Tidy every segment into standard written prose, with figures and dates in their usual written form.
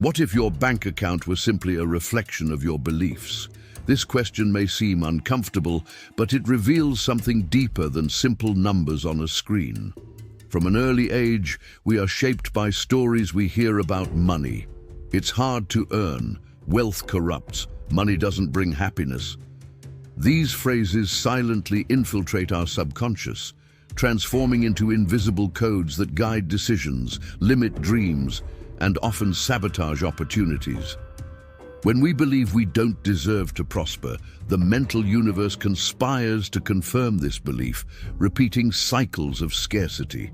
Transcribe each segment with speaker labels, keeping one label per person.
Speaker 1: What if your bank account were simply a reflection of your beliefs? This question may seem uncomfortable, but it reveals something deeper than simple numbers on a screen. From an early age, we are shaped by stories we hear about money. It's hard to earn, wealth corrupts, money doesn't bring happiness. These phrases silently infiltrate our subconscious, transforming into invisible codes that guide decisions, limit dreams, and often sabotage opportunities. When we believe we don't deserve to prosper, the mental universe conspires to confirm this belief, repeating cycles of scarcity.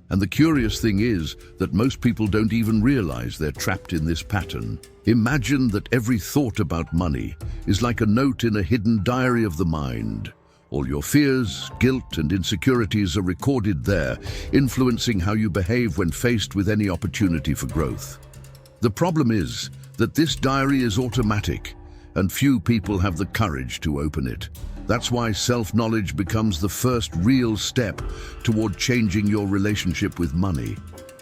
Speaker 1: And the curious thing is that most people don't even realize they're trapped in this pattern. Imagine that every thought about money is like a note in a hidden diary of the mind. All your fears, guilt, and insecurities are recorded there, influencing how you behave when faced with any opportunity for growth. The problem is that this diary is automatic, and few people have the courage to open it. That's why self-knowledge becomes the first real step toward changing your relationship with money.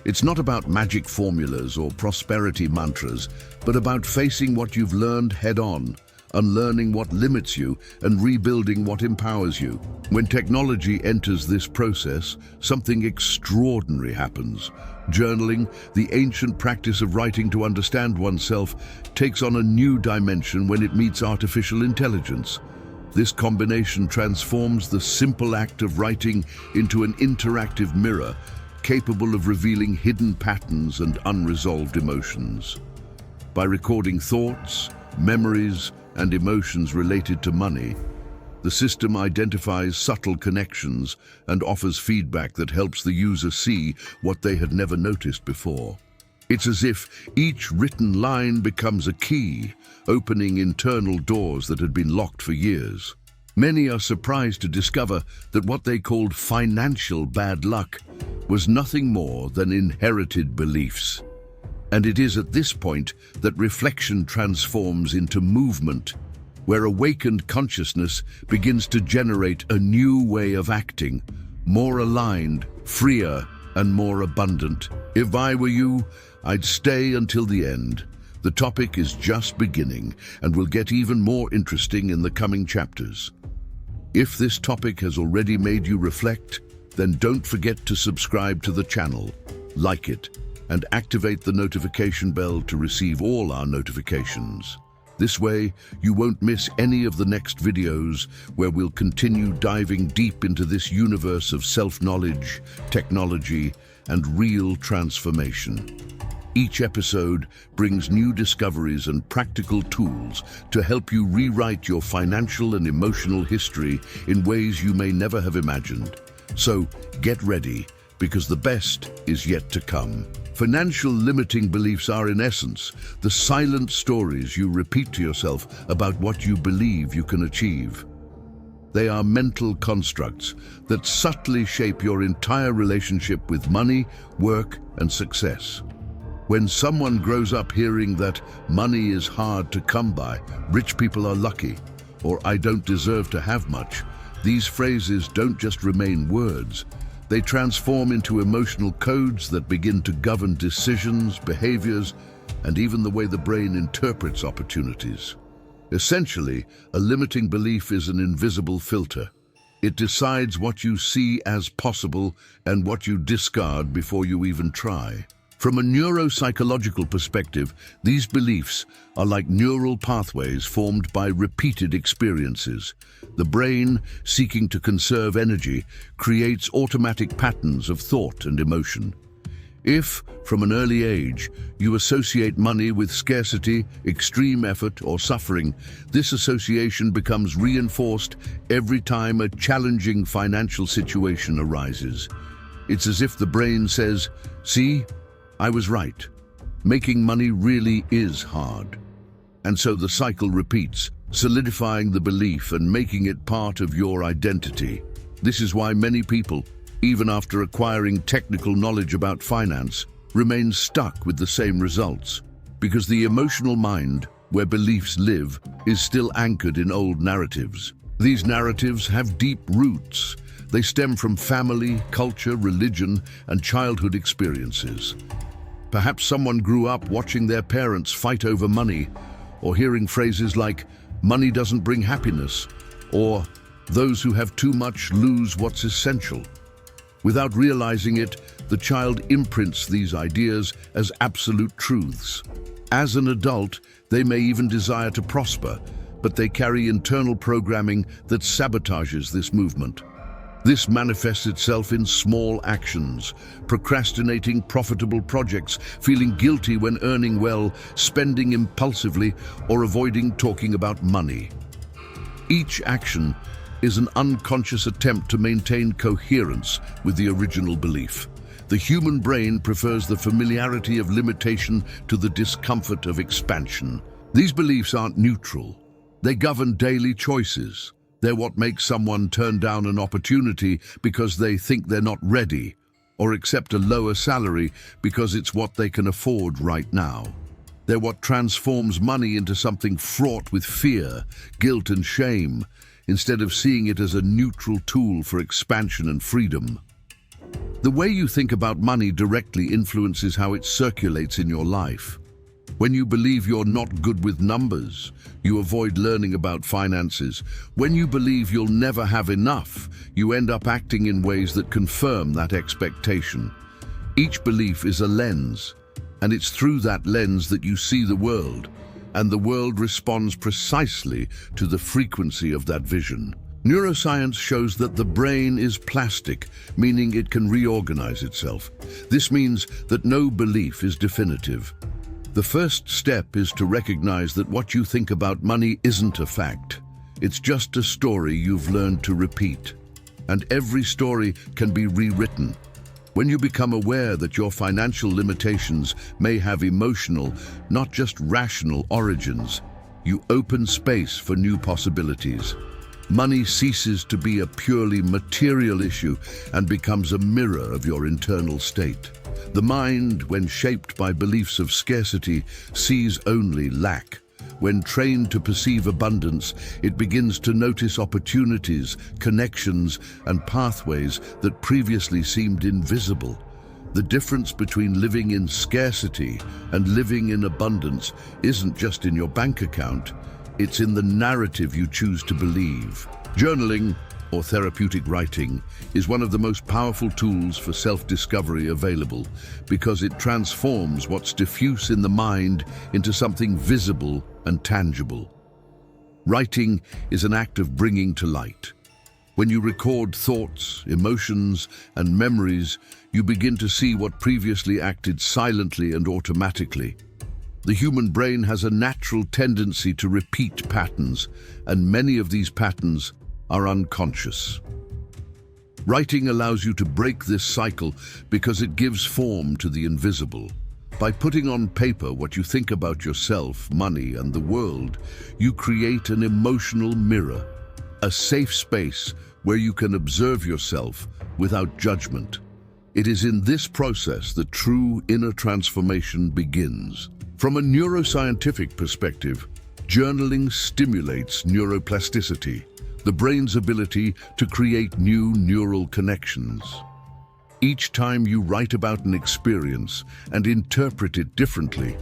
Speaker 1: It's not about magic formulas or prosperity mantras, but about facing what you've learned head-on, unlearning what limits you, and rebuilding what empowers you. When technology enters this process, something extraordinary happens. Journaling, the ancient practice of writing to understand oneself, takes on a new dimension when it meets artificial intelligence. This combination transforms the simple act of writing into an interactive mirror, capable of revealing hidden patterns and unresolved emotions. By recording thoughts, memories, and emotions related to money, the system identifies subtle connections and offers feedback that helps the user see what they had never noticed before. It's as if each written line becomes a key, opening internal doors that had been locked for years. Many are surprised to discover that what they called financial bad luck was nothing more than inherited beliefs. And it is at this point that reflection transforms into movement, where awakened consciousness begins to generate a new way of acting, more aligned, freer, and more abundant. If I were you, I'd stay until the end. The topic is just beginning and will get even more interesting in the coming chapters. If this topic has already made you reflect, then don't forget to subscribe to the channel, like it, and activate the notification bell to receive all our notifications. This way, you won't miss any of the next videos where we'll continue diving deep into this universe of self-knowledge, technology, and real transformation. Each episode brings new discoveries and practical tools to help you rewrite your financial and emotional history in ways you may never have imagined. So, get ready, because the best is yet to come. Financial limiting beliefs are, in essence, the silent stories you repeat to yourself about what you believe you can achieve. They are mental constructs that subtly shape your entire relationship with money, work, and success. When someone grows up hearing that money is hard to come by, rich people are lucky, or I don't deserve to have much, these phrases don't just remain words. They transform into emotional codes that begin to govern decisions, behaviors, and even the way the brain interprets opportunities. Essentially, a limiting belief is an invisible filter. It decides what you see as possible and what you discard before you even try. From a neuropsychological perspective, these beliefs are like neural pathways formed by repeated experiences. The brain, seeking to conserve energy, creates automatic patterns of thought and emotion. If, from an early age, you associate money with scarcity, extreme effort, or suffering, this association becomes reinforced every time a challenging financial situation arises. It's as if the brain says, "See, I was right. Making money really is hard." And so the cycle repeats, solidifying the belief and making it part of your identity. This is why many people, even after acquiring technical knowledge about finance, remain stuck with the same results, because the emotional mind, where beliefs live, is still anchored in old narratives. These narratives have deep roots. They stem from family, culture, religion, and childhood experiences. Perhaps someone grew up watching their parents fight over money, or hearing phrases like, "Money doesn't bring happiness," or "Those who have too much lose what's essential." Without realizing it, the child imprints these ideas as absolute truths. As an adult, they may even desire to prosper, but they carry internal programming that sabotages this movement. This manifests itself in small actions: procrastinating profitable projects, feeling guilty when earning well, spending impulsively, or avoiding talking about money. Each action is an unconscious attempt to maintain coherence with the original belief. The human brain prefers the familiarity of limitation to the discomfort of expansion. These beliefs aren't neutral. They govern daily choices. They're what makes someone turn down an opportunity because they think they're not ready, or accept a lower salary because it's what they can afford right now. They're what transforms money into something fraught with fear, guilt, and shame, instead of seeing it as a neutral tool for expansion and freedom. The way you think about money directly influences how it circulates in your life. When you believe you're not good with numbers, you avoid learning about finances. When you believe you'll never have enough, you end up acting in ways that confirm that expectation. Each belief is a lens, and it's through that lens that you see the world, and the world responds precisely to the frequency of that vision. Neuroscience shows that the brain is plastic, meaning it can reorganize itself. This means that no belief is definitive. The first step is to recognize that what you think about money isn't a fact. It's just a story you've learned to repeat. And every story can be rewritten. When you become aware that your financial limitations may have emotional, not just rational origins, you open space for new possibilities. Money ceases to be a purely material issue and becomes a mirror of your internal state. The mind, when shaped by beliefs of scarcity, sees only lack. When trained to perceive abundance, it begins to notice opportunities, connections, and pathways that previously seemed invisible. The difference between living in scarcity and living in abundance isn't just in your bank account, it's in the narrative you choose to believe. Journaling, or therapeutic writing, is one of the most powerful tools for self-discovery available because it transforms what's diffuse in the mind into something visible and tangible. Writing is an act of bringing to light. When you record thoughts, emotions, and memories, you begin to see what previously acted silently and automatically. The human brain has a natural tendency to repeat patterns, and many of these patterns are unconscious. Writing allows you to break this cycle because it gives form to the invisible. By putting on paper what you think about yourself, money, and the world, you create an emotional mirror, a safe space where you can observe yourself without judgment. It is in this process that true inner transformation begins. From a neuroscientific perspective, journaling stimulates neuroplasticity, the brain's ability to create new neural connections. Each time you write about an experience and interpret it differently,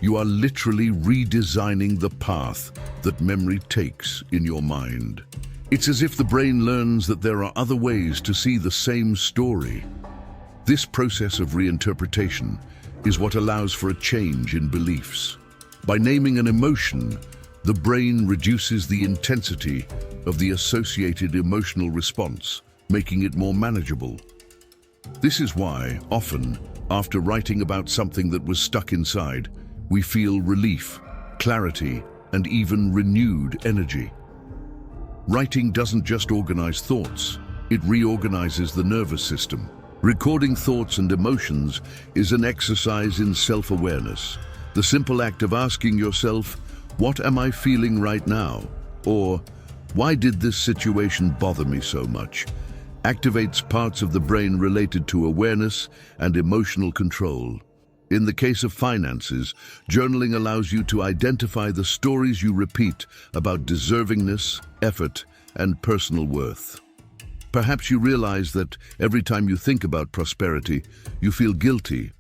Speaker 1: you are literally redesigning the path that memory takes in your mind. It's as if the brain learns that there are other ways to see the same story. This process of reinterpretation is what allows for a change in beliefs. By naming an emotion, the brain reduces the intensity of the associated emotional response, making it more manageable. This is why, often, after writing about something that was stuck inside, we feel relief, clarity, and even renewed energy. Writing doesn't just organize thoughts, it reorganizes the nervous system. Recording thoughts and emotions is an exercise in self-awareness. The simple act of asking yourself, "What am I feeling right now?" or "Why did this situation bother me so much?" activates parts of the brain related to awareness and emotional control. In the case of finances, journaling allows you to identify the stories you repeat about deservingness, effort, and personal worth. Perhaps you realize that every time you think about prosperity, you feel guilty,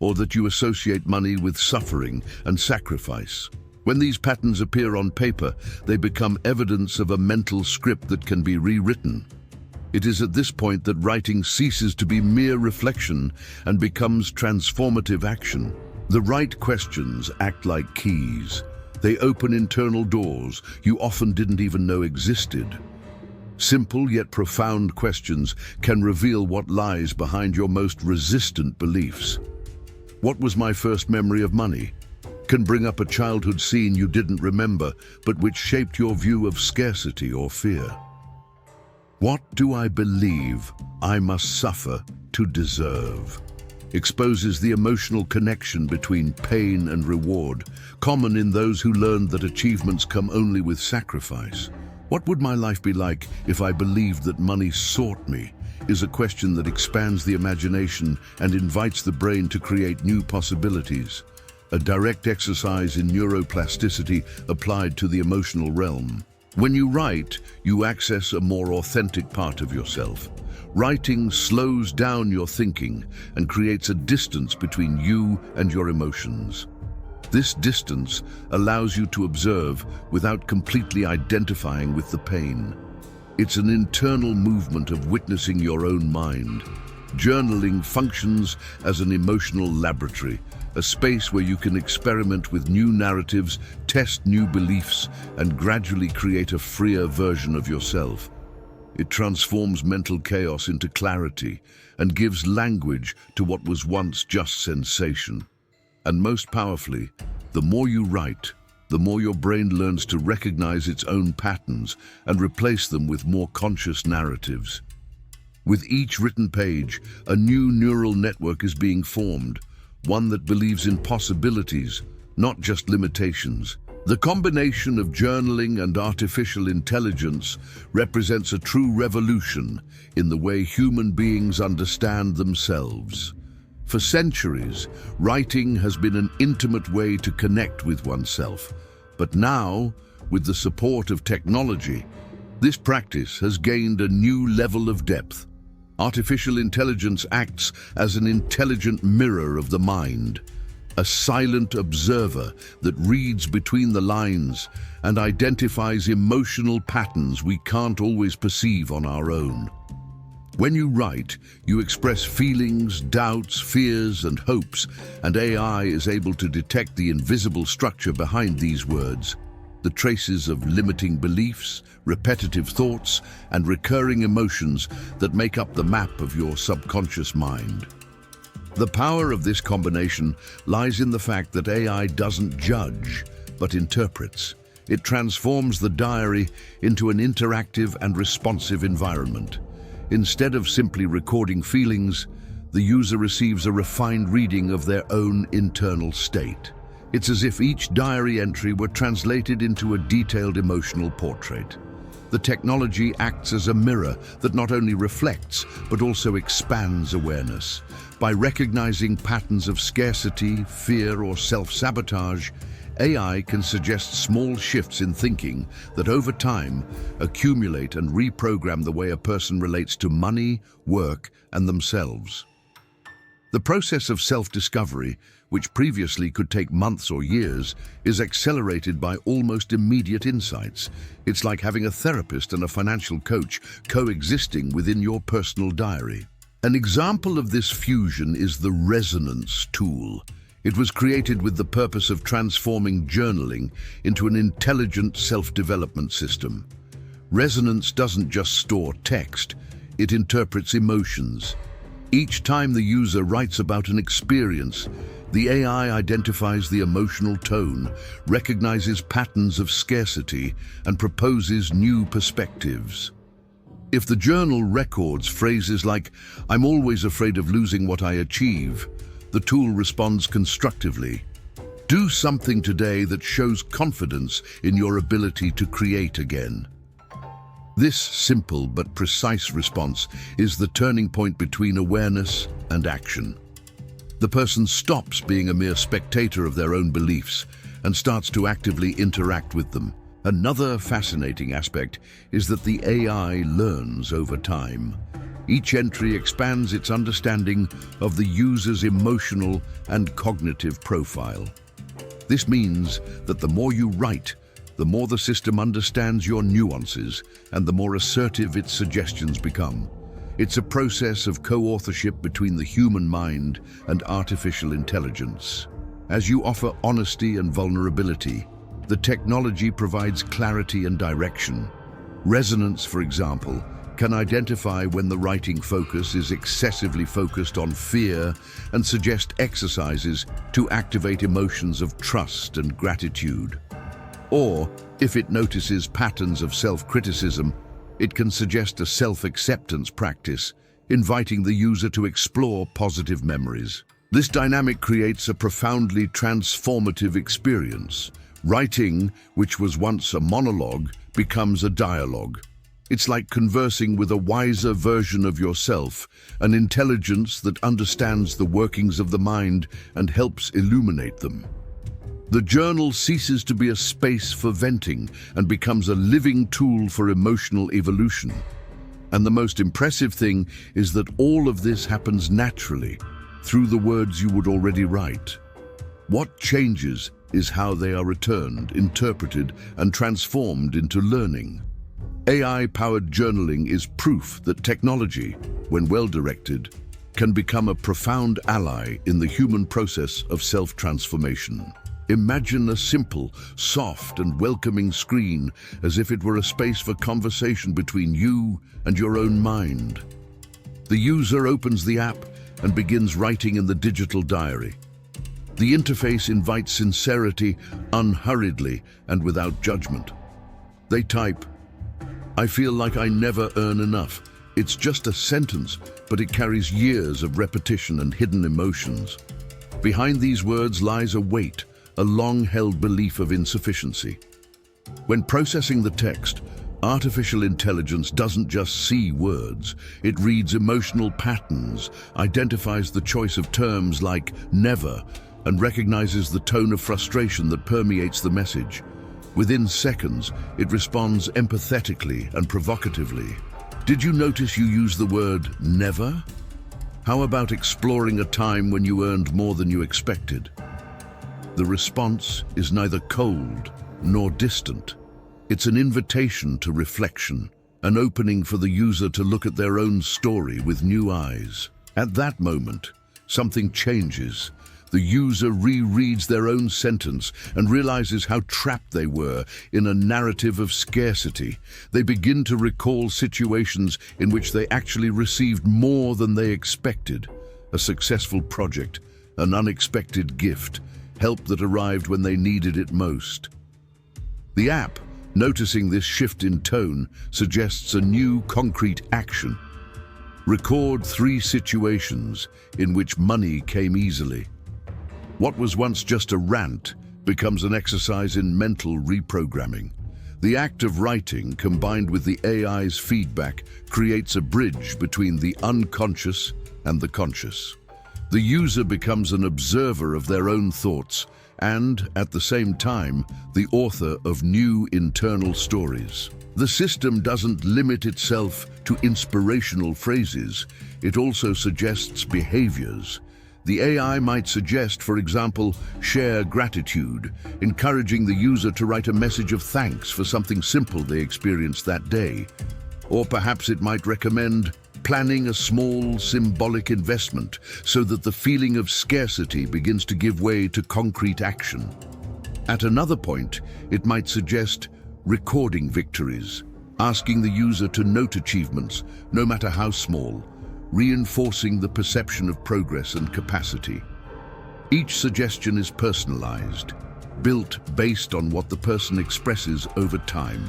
Speaker 1: or that you associate money with suffering and sacrifice. When these patterns appear on paper, they become evidence of a mental script that can be rewritten. It is at this point that writing ceases to be mere reflection and becomes transformative action. The right questions act like keys. They open internal doors you often didn't even know existed. Simple yet profound questions can reveal what lies behind your most resistant beliefs. What was my first memory of money? Can bring up a childhood scene you didn't remember, but which shaped your view of scarcity or fear. What do I believe I must suffer to deserve? Exposes the emotional connection between pain and reward, common in those who learned that achievements come only with sacrifice. What would my life be like if I believed that money sought me? Is a question that expands the imagination and invites the brain to create new possibilities. A direct exercise in neuroplasticity applied to the emotional realm. When you write, you access a more authentic part of yourself. Writing slows down your thinking and creates a distance between you and your emotions. This distance allows you to observe without completely identifying with the pain. It's an internal movement of witnessing your own mind. Journaling functions as an emotional laboratory, a space where you can experiment with new narratives, test new beliefs, and gradually create a freer version of yourself. It transforms mental chaos into clarity and gives language to what was once just sensation. And most powerfully, the more you write, the more your brain learns to recognize its own patterns and replace them with more conscious narratives. With each written page, a new neural network is being formed, one that believes in possibilities, not just limitations. The combination of journaling and artificial intelligence represents a true revolution in the way human beings understand themselves. For centuries, writing has been an intimate way to connect with oneself. But now, with the support of technology, this practice has gained a new level of depth. Artificial intelligence acts as an intelligent mirror of the mind, a silent observer that reads between the lines and identifies emotional patterns we can't always perceive on our own. When you write, you express feelings, doubts, fears, and hopes, and AI is able to detect the invisible structure behind these words, the traces of limiting beliefs, repetitive thoughts, and recurring emotions that make up the map of your subconscious mind. The power of this combination lies in the fact that AI doesn't judge, but interprets. It transforms the diary into an interactive and responsive environment. Instead of simply recording feelings, the user receives a refined reading of their own internal state. It's as if each diary entry were translated into a detailed emotional portrait. The technology acts as a mirror that not only reflects, but also expands awareness. By recognizing patterns of scarcity, fear, or self-sabotage, AI can suggest small shifts in thinking that over time accumulate and reprogram the way a person relates to money, work, and themselves. The process of self-discovery, which previously could take months or years, is accelerated by almost immediate insights. It's like having a therapist and a financial coach coexisting within your personal diary. An example of this fusion is the Resonance tool. It was created with the purpose of transforming journaling into an intelligent self-development system. Resonance doesn't just store text, it interprets emotions. Each time the user writes about an experience, the AI identifies the emotional tone, recognizes patterns of scarcity, and proposes new perspectives. If the journal records phrases like, "I'm always afraid of losing what I achieve," the tool responds constructively. Do something today that shows confidence in your ability to create again. This simple but precise response is the turning point between awareness and action. The person stops being a mere spectator of their own beliefs and starts to actively interact with them. Another fascinating aspect is that the AI learns over time. Each entry expands its understanding of the user's emotional and cognitive profile. This means that the more you write, the more the system understands your nuances and the more assertive its suggestions become. It's a process of co-authorship between the human mind and artificial intelligence. As you offer honesty and vulnerability, the technology provides clarity and direction. Resonance, for example, can identify when the writing focus is excessively focused on fear and suggest exercises to activate emotions of trust and gratitude. Or, if it notices patterns of self-criticism, it can suggest a self-acceptance practice, inviting the user to explore positive memories. This dynamic creates a profoundly transformative experience. Writing, which was once a monologue, becomes a dialogue. It's like conversing with a wiser version of yourself, an intelligence that understands the workings of the mind and helps illuminate them. The journal ceases to be a space for venting and becomes a living tool for emotional evolution. And the most impressive thing is that all of this happens naturally, through the words you would already write. What changes is how they are returned, interpreted, and transformed into learning. AI-powered journaling is proof that technology, when well-directed, can become a profound ally in the human process of self-transformation. Imagine a simple, soft, and welcoming screen as if it were a space for conversation between you and your own mind. The user opens the app and begins writing in the digital diary. The interface invites sincerity unhurriedly and without judgment. They type, "I feel like I never earn enough." It's just a sentence, but it carries years of repetition and hidden emotions. Behind these words lies a weight, a long-held belief of insufficiency. When processing the text, artificial intelligence doesn't just see words, it reads emotional patterns, identifies the choice of terms like never, and recognizes the tone of frustration that permeates the message. Within seconds, it responds empathetically and provocatively. Did you notice you use the word never? How about exploring a time when you earned more than you expected? The response is neither cold nor distant. It's an invitation to reflection, an opening for the user to look at their own story with new eyes. At that moment, something changes. The user rereads their own sentence and realizes how trapped they were in a narrative of scarcity. They begin to recall situations in which they actually received more than they expected. A successful project, an unexpected gift, help that arrived when they needed it most. The app, noticing this shift in tone, suggests a new concrete action. Record 3 situations in which money came easily. What was once just a rant becomes an exercise in mental reprogramming. The act of writing, combined with the AI's feedback, creates a bridge between the unconscious and the conscious. The user becomes an observer of their own thoughts and, at the same time, the author of new internal stories. The system doesn't limit itself to inspirational phrases, it also suggests behaviors. The AI might suggest, for example, share gratitude, encouraging the user to write a message of thanks for something simple they experienced that day. Or perhaps it might recommend planning a small symbolic investment so that the feeling of scarcity begins to give way to concrete action. At another point, it might suggest recording victories, asking the user to note achievements, no matter how small, reinforcing the perception of progress and capacity. Each suggestion is personalized, built based on what the person expresses over time.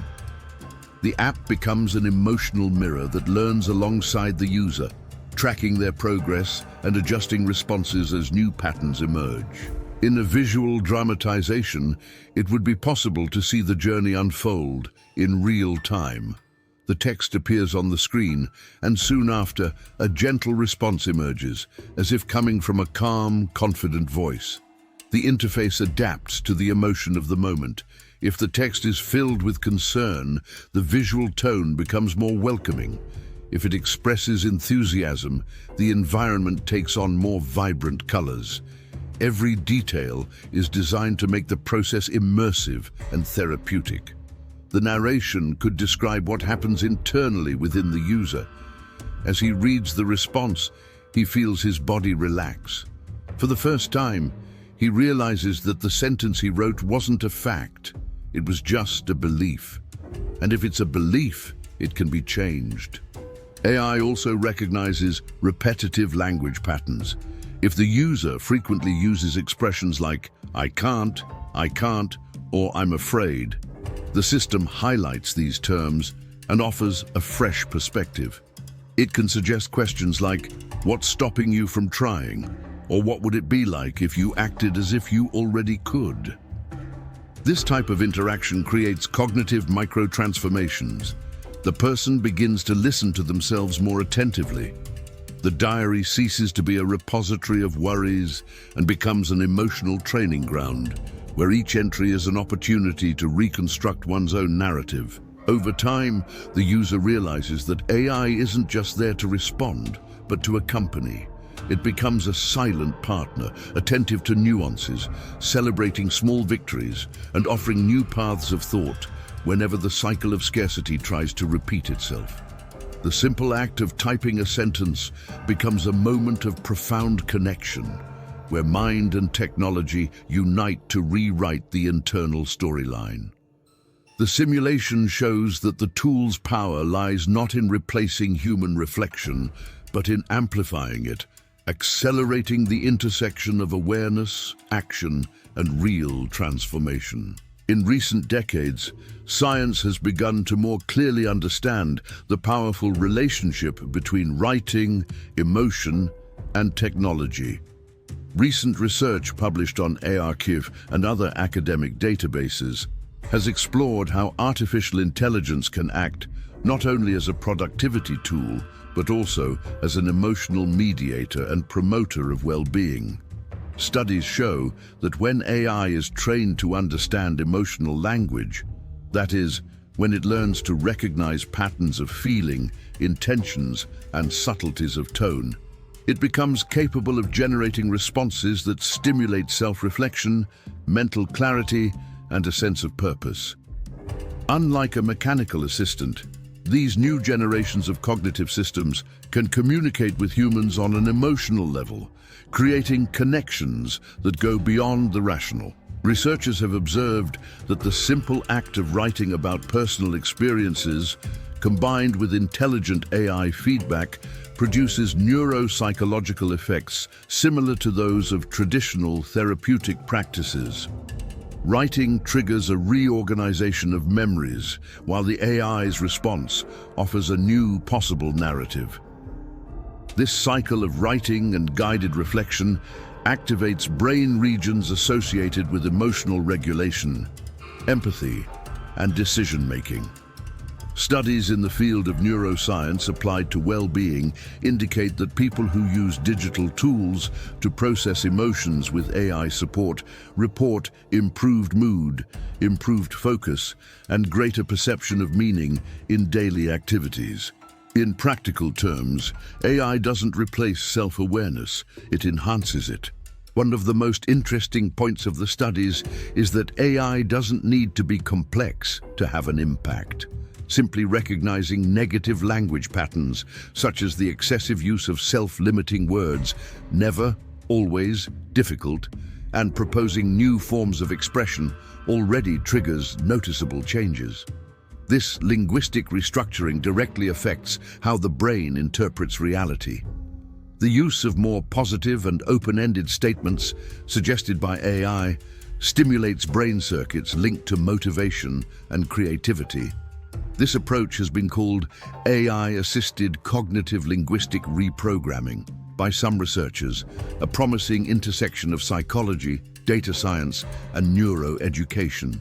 Speaker 1: The app becomes an emotional mirror that learns alongside the user, tracking their progress and adjusting responses as new patterns emerge. In a visual dramatization, it would be possible to see the journey unfold in real time. The text appears on the screen, and soon after, a gentle response emerges, as if coming from a calm, confident voice. The interface adapts to the emotion of the moment. If the text is filled with concern, the visual tone becomes more welcoming. If it expresses enthusiasm, the environment takes on more vibrant colors. Every detail is designed to make the process immersive and therapeutic. The narration could describe what happens internally within the user. As he reads the response, he feels his body relax. For the first time, he realizes that the sentence he wrote wasn't a fact. It was just a belief. And if it's a belief, it can be changed. AI also recognizes repetitive language patterns. If the user frequently uses expressions like I can't, or I'm afraid, the system highlights these terms and offers a fresh perspective. It can suggest questions like, what's stopping you from trying? Or what would it be like if you acted as if you already could? This type of interaction creates cognitive micro-transformations. The person begins to listen to themselves more attentively. The diary ceases to be a repository of worries and becomes an emotional training ground, where each entry is an opportunity to reconstruct one's own narrative. Over time, the user realizes that AI isn't just there to respond, but to accompany. It becomes a silent partner, attentive to nuances, celebrating small victories, and offering new paths of thought whenever the cycle of scarcity tries to repeat itself. The simple act of typing a sentence becomes a moment of profound connection, where mind and technology unite to rewrite the internal storyline. The simulation shows that the tool's power lies not in replacing human reflection, but in amplifying it, accelerating the intersection of awareness, action, and real transformation. In recent decades, science has begun to more clearly understand the powerful relationship between writing, emotion, and technology. Recent research published on arXiv and other academic databases has explored how artificial intelligence can act not only as a productivity tool, but also as an emotional mediator and promoter of well-being. Studies show that when AI is trained to understand emotional language, that is, when it learns to recognize patterns of feeling, intentions, and subtleties of tone, it becomes capable of generating responses that stimulate self-reflection, mental clarity, and a sense of purpose. Unlike a mechanical assistant, these new generations of cognitive systems can communicate with humans on an emotional level, creating connections that go beyond the rational. Researchers have observed that the simple act of writing about personal experiences, combined with intelligent AI feedback, produces neuropsychological effects similar to those of traditional therapeutic practices. Writing triggers a reorganization of memories, while the AI's response offers a new possible narrative. This cycle of writing and guided reflection activates brain regions associated with emotional regulation, empathy, and decision-making. Studies in the field of neuroscience applied to well-being indicate that people who use digital tools to process emotions with AI support report improved mood, improved focus, and greater perception of meaning in daily activities. In practical terms, AI doesn't replace self-awareness, it enhances it. One of the most interesting points of the studies is that AI doesn't need to be complex to have an impact. Simply recognizing negative language patterns, such as the excessive use of self-limiting words, never, always, difficult, and proposing new forms of expression already triggers noticeable changes. This linguistic restructuring directly affects how the brain interprets reality. The use of more positive and open-ended statements, suggested by AI, stimulates brain circuits linked to motivation and creativity. This approach has been called AI-assisted cognitive linguistic reprogramming by some researchers, a promising intersection of psychology, data science, and neuroeducation.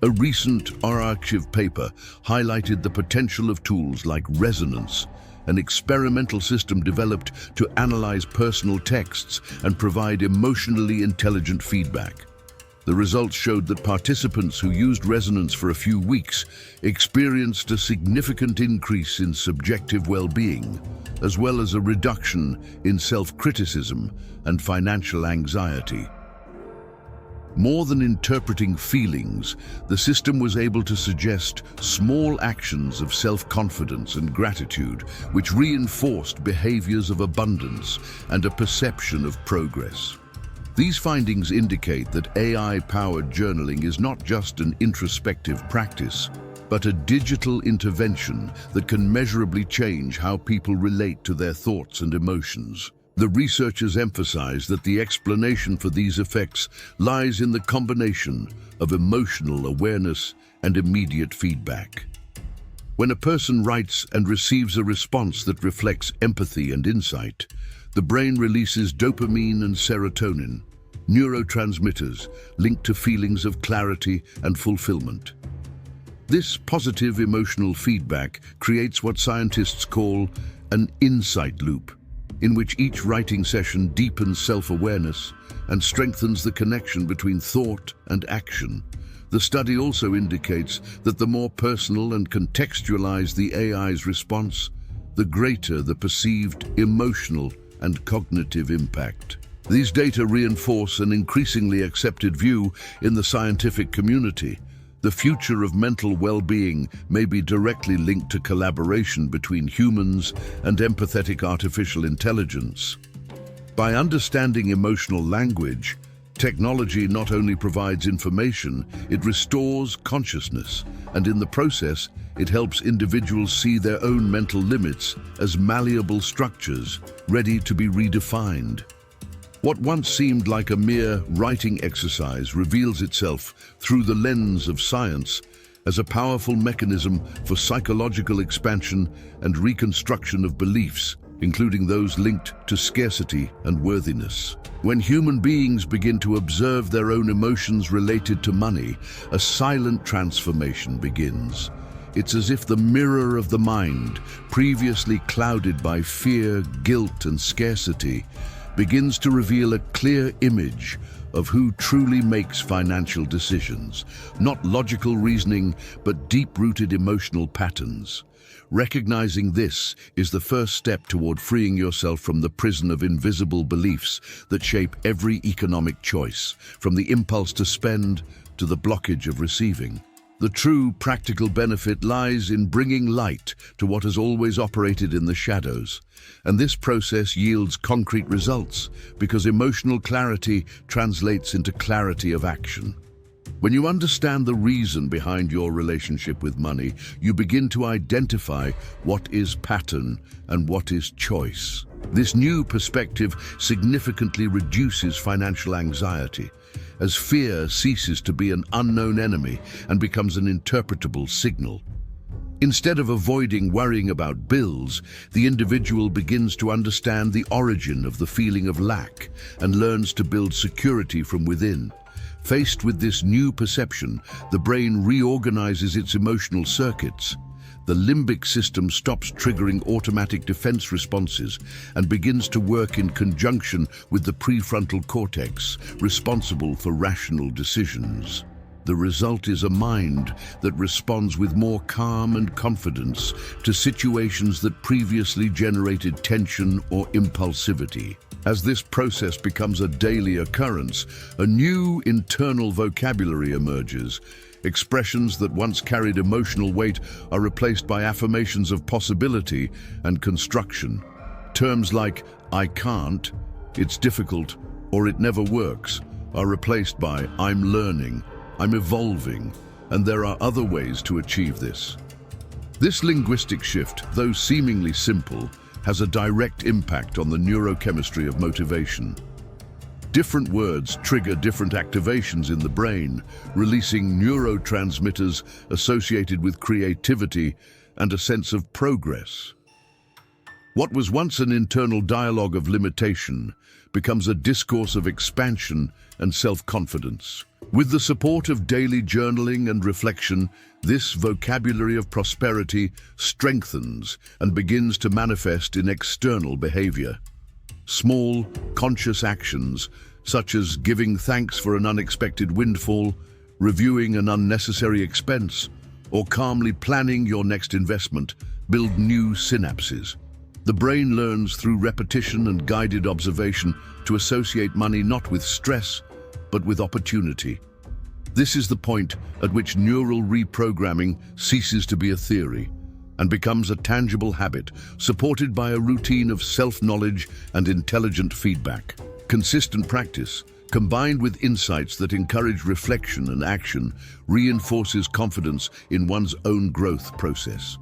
Speaker 1: A recent arXiv paper highlighted the potential of tools like resonance, an experimental system developed to analyze personal texts and provide emotionally intelligent feedback. The results showed that participants who used resonance for a few weeks experienced a significant increase in subjective well-being, as well as a reduction in self-criticism and financial anxiety. More than interpreting feelings, the system was able to suggest small actions of self-confidence and gratitude, which reinforced behaviors of abundance and a perception of progress. These findings indicate that AI-powered journaling is not just an introspective practice, but a digital intervention that can measurably change how people relate to their thoughts and emotions. The researchers emphasize that the explanation for these effects lies in the combination of emotional awareness and immediate feedback. When a person writes and receives a response that reflects empathy and insight, the brain releases dopamine and serotonin, neurotransmitters linked to feelings of clarity and fulfillment. This positive emotional feedback creates what scientists call an insight loop, in which each writing session deepens self-awareness and strengthens the connection between thought and action. The study also indicates that the more personal and contextualized the AI's response, the greater the perceived emotional and cognitive impact. These data reinforce an increasingly accepted view in the scientific community. The future of mental well-being may be directly linked to collaboration between humans and empathetic artificial intelligence. By understanding emotional language, technology not only provides information, it restores consciousness, and in the process, it helps individuals see their own mental limits as malleable structures, ready to be redefined. What once seemed like a mere writing exercise reveals itself through the lens of science as a powerful mechanism for psychological expansion and reconstruction of beliefs, including those linked to scarcity and worthiness. When human beings begin to observe their own emotions related to money, a silent transformation begins. It's as if the mirror of the mind, previously clouded by fear, guilt, and scarcity, begins to reveal a clear image of who truly makes financial decisions, not logical reasoning, but deep-rooted emotional patterns. Recognizing this is the first step toward freeing yourself from the prison of invisible beliefs that shape every economic choice, from the impulse to spend to the blockage of receiving. The true practical benefit lies in bringing light to what has always operated in the shadows. And this process yields concrete results because emotional clarity translates into clarity of action. When you understand the reason behind your relationship with money, you begin to identify what is pattern and what is choice. This new perspective significantly reduces financial anxiety, as fear ceases to be an unknown enemy and becomes an interpretable signal. Instead of avoiding worrying about bills, the individual begins to understand the origin of the feeling of lack and learns to build security from within. Faced with this new perception, the brain reorganizes its emotional circuits. The limbic system stops triggering automatic defense responses and begins to work in conjunction with the prefrontal cortex, responsible for rational decisions. The result is a mind that responds with more calm and confidence to situations that previously generated tension or impulsivity. As this process becomes a daily occurrence, a new internal vocabulary emerges. Expressions that once carried emotional weight are replaced by affirmations of possibility and construction. Terms like "I can't," "it's difficult," or "it never works" are replaced by "I'm learning," "I'm evolving," and there are other ways to achieve this. This linguistic shift, though seemingly simple, has a direct impact on the neurochemistry of motivation. Different words trigger different activations in the brain, releasing neurotransmitters associated with creativity and a sense of progress. What was once an internal dialogue of limitation becomes a discourse of expansion and self-confidence. With the support of daily journaling and reflection, this vocabulary of prosperity strengthens and begins to manifest in external behavior. Small, conscious actions, such as giving thanks for an unexpected windfall, reviewing an unnecessary expense, or calmly planning your next investment, build new synapses. The brain learns through repetition and guided observation to associate money not with stress, but with opportunity. This is the point at which neural reprogramming ceases to be a theory and becomes a tangible habit, supported by a routine of self-knowledge and intelligent feedback. Consistent practice, combined with insights that encourage reflection and action, reinforces confidence in one's own growth process.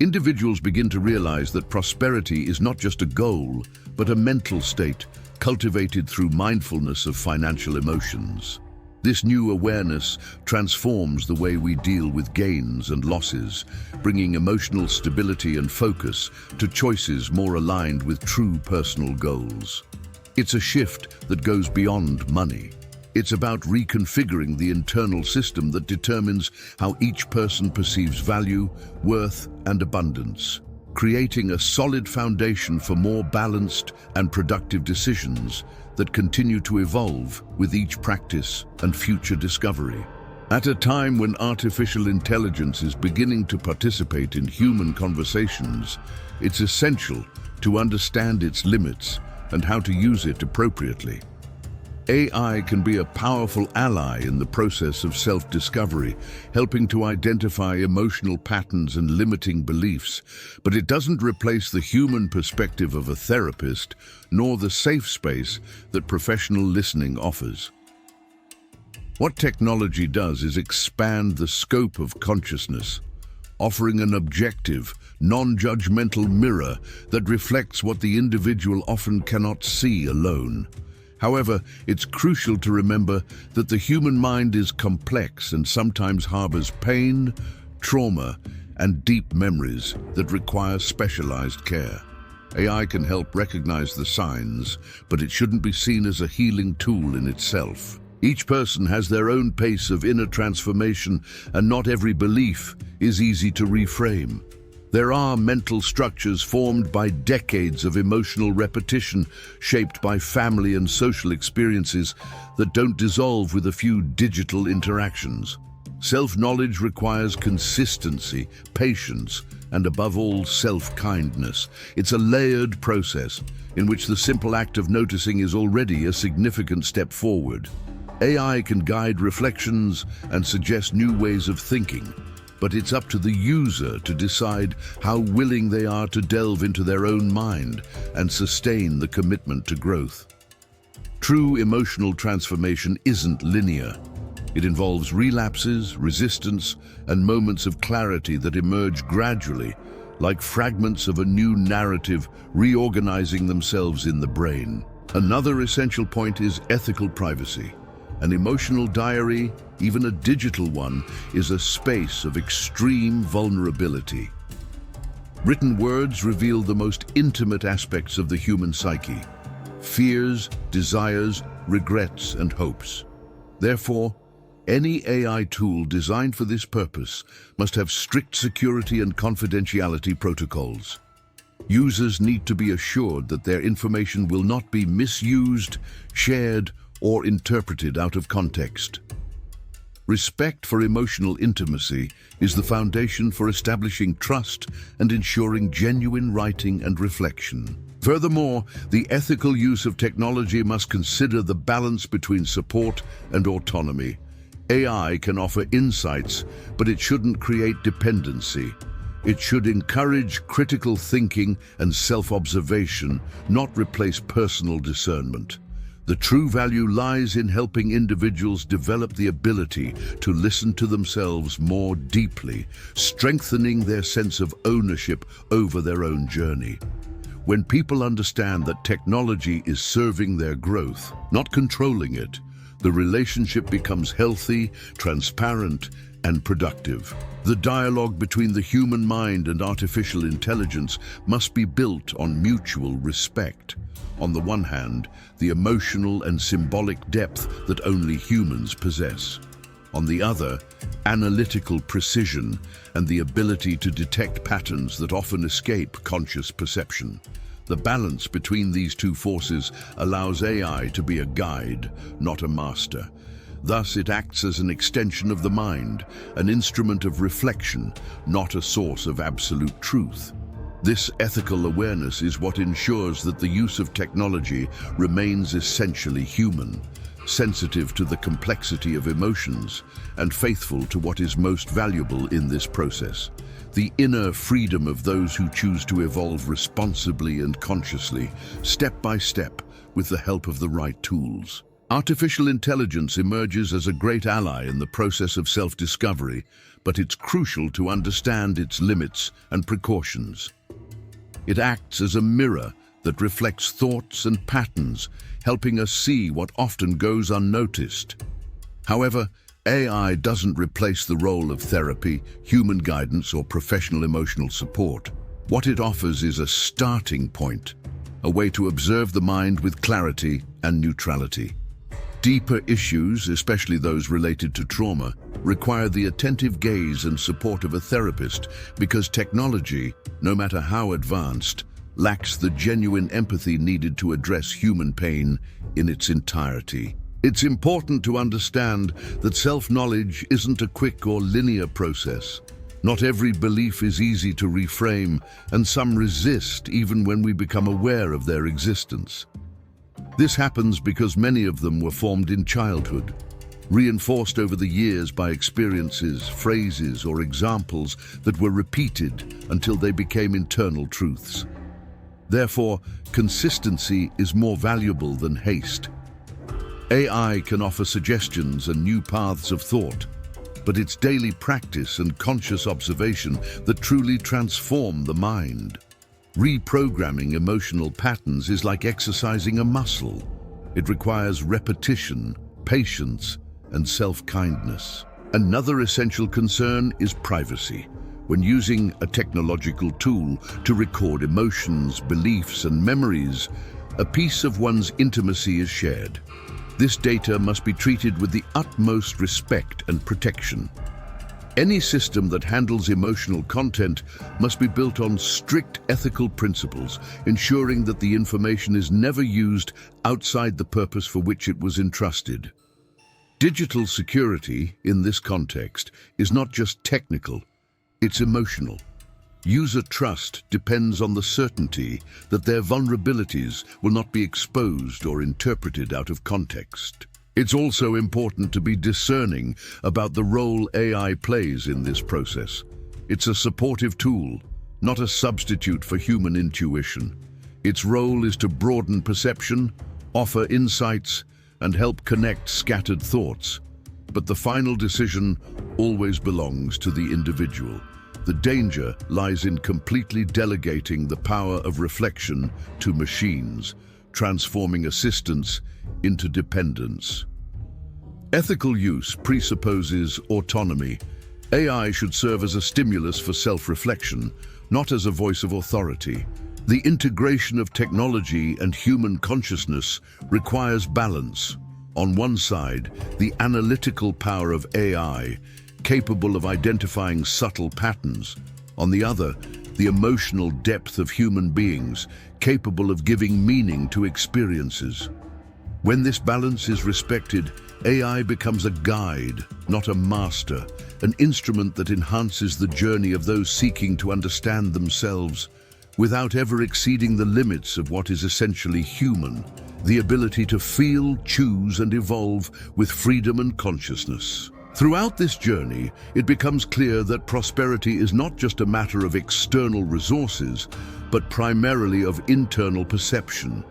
Speaker 1: Individuals begin to realize that prosperity is not just a goal, but a mental state cultivated through mindfulness of financial emotions. This new awareness transforms the way we deal with gains and losses, bringing emotional stability and focus to choices more aligned with true personal goals. It's a shift that goes beyond money. It's about reconfiguring the internal system that determines how each person perceives value, worth, and abundance, creating a solid foundation for more balanced and productive decisions that continue to evolve with each practice and future discovery. At a time when artificial intelligence is beginning to participate in human conversations, it's essential to understand its limits and how to use it appropriately. AI can be a powerful ally in the process of self-discovery, helping to identify emotional patterns and limiting beliefs, but it doesn't replace the human perspective of a therapist, nor the safe space that professional listening offers. What technology does is expand the scope of consciousness, offering an objective, non-judgmental mirror that reflects what the individual often cannot see alone. However, it's crucial to remember that the human mind is complex and sometimes harbors pain, trauma, and deep memories that require specialized care. AI can help recognize the signs, but it shouldn't be seen as a healing tool in itself. Each person has their own pace of inner transformation, and not every belief is easy to reframe. There are mental structures formed by decades of emotional repetition, shaped by family and social experiences that don't dissolve with a few digital interactions. Self-knowledge requires consistency, patience, and above all, self-kindness. It's a layered process in which the simple act of noticing is already a significant step forward. AI can guide reflections and suggest new ways of thinking, but it's up to the user to decide how willing they are to delve into their own mind and sustain the commitment to growth. True emotional transformation isn't linear. It involves relapses, resistance, and moments of clarity that emerge gradually, like fragments of a new narrative reorganizing themselves in the brain. Another essential point is ethical privacy. An emotional diary, even a digital one, is a space of extreme vulnerability. Written words reveal the most intimate aspects of the human psyche: fears, desires, regrets, and hopes. Therefore, any AI tool designed for this purpose must have strict security and confidentiality protocols. Users need to be assured that their information will not be misused, shared, or interpreted out of context. Respect for emotional intimacy is the foundation for establishing trust and ensuring genuine writing and reflection. Furthermore, the ethical use of technology must consider the balance between support and autonomy. AI can offer insights, but it shouldn't create dependency. It should encourage critical thinking and self-observation, not replace personal discernment. The true value lies in helping individuals develop the ability to listen to themselves more deeply, strengthening their sense of ownership over their own journey. When people understand that technology is serving their growth, not controlling it, the relationship becomes healthy, transparent, and productive. The dialogue between the human mind and artificial intelligence must be built on mutual respect. On the one hand, the emotional and symbolic depth that only humans possess. On the other, analytical precision and the ability to detect patterns that often escape conscious perception. The balance between these two forces allows AI to be a guide, not a master. Thus, it acts as an extension of the mind, an instrument of reflection, not a source of absolute truth. This ethical awareness is what ensures that the use of technology remains essentially human, sensitive to the complexity of emotions, and faithful to what is most valuable in this process: the inner freedom of those who choose to evolve responsibly and consciously, step by step, with the help of the right tools. Artificial intelligence emerges as a great ally in the process of self-discovery, but it's crucial to understand its limits and precautions. It acts as a mirror that reflects thoughts and patterns, helping us see what often goes unnoticed. However, AI doesn't replace the role of therapy, human guidance, or professional emotional support. What it offers is a starting point, a way to observe the mind with clarity and neutrality. Deeper issues, especially those related to trauma, require the attentive gaze and support of a therapist because technology, no matter how advanced, lacks the genuine empathy needed to address human pain in its entirety. It's important to understand that self-knowledge isn't a quick or linear process. Not every belief is easy to reframe, and some resist even when we become aware of their existence. This happens because many of them were formed in childhood, reinforced over the years by experiences, phrases, or examples that were repeated until they became internal truths. Therefore, consistency is more valuable than haste. AI can offer suggestions and new paths of thought, but it's daily practice and conscious observation that truly transform the mind. Reprogramming emotional patterns is like exercising a muscle. It requires repetition, patience, and self-kindness. Another essential concern is privacy. When using a technological tool to record emotions, beliefs, and memories, a piece of one's intimacy is shared. This data must be treated with the utmost respect and protection. Any system that handles emotional content must be built on strict ethical principles, ensuring that the information is never used outside the purpose for which it was entrusted. Digital security, in this context, is not just technical, it's emotional. User trust depends on the certainty that their vulnerabilities will not be exposed or interpreted out of context. It's also important to be discerning about the role AI plays in this process. It's a supportive tool, not a substitute for human intuition. Its role is to broaden perception, offer insights, and help connect scattered thoughts. But the final decision always belongs to the individual. The danger lies in completely delegating the power of reflection to machines, transforming assistance into dependence. Ethical use presupposes autonomy. AI should serve as a stimulus for self-reflection, not as a voice of authority. The integration of technology and human consciousness requires balance. On one side, the analytical power of AI, capable of identifying subtle patterns. On the other, the emotional depth of human beings, capable of giving meaning to experiences. When this balance is respected, AI becomes a guide, not a master, an instrument that enhances the journey of those seeking to understand themselves without ever exceeding the limits of what is essentially human, the ability to feel, choose, and evolve with freedom and consciousness. Throughout this journey, it becomes clear that prosperity is not just a matter of external resources, but primarily of internal perception.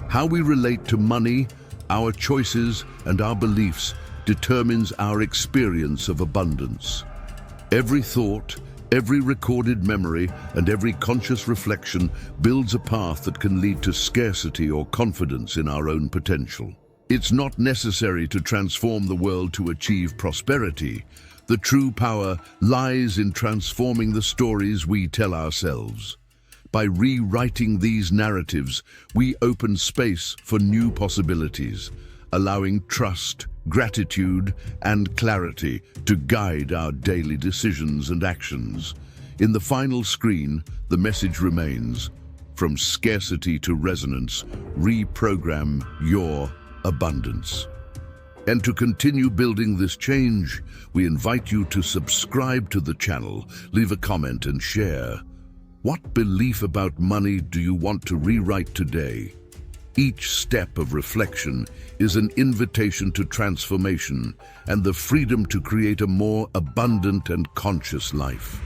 Speaker 1: How we relate to money, our choices, and our beliefs determines our experience of abundance. Every thought, every recorded memory, and every conscious reflection builds a path that can lead to scarcity or confidence in our own potential. It's not necessary to transform the world to achieve prosperity. The true power lies in transforming the stories we tell ourselves. By rewriting these narratives, we open space for new possibilities, allowing trust, gratitude, and clarity to guide our daily decisions and actions. In the final screen, the message remains: From scarcity to resonance, reprogram your abundance. And to continue building this change, we invite you to subscribe to the channel, leave a comment and share. What belief about money do you want to rewrite today? Each step of reflection is an invitation to transformation and the freedom to create a more abundant and conscious life.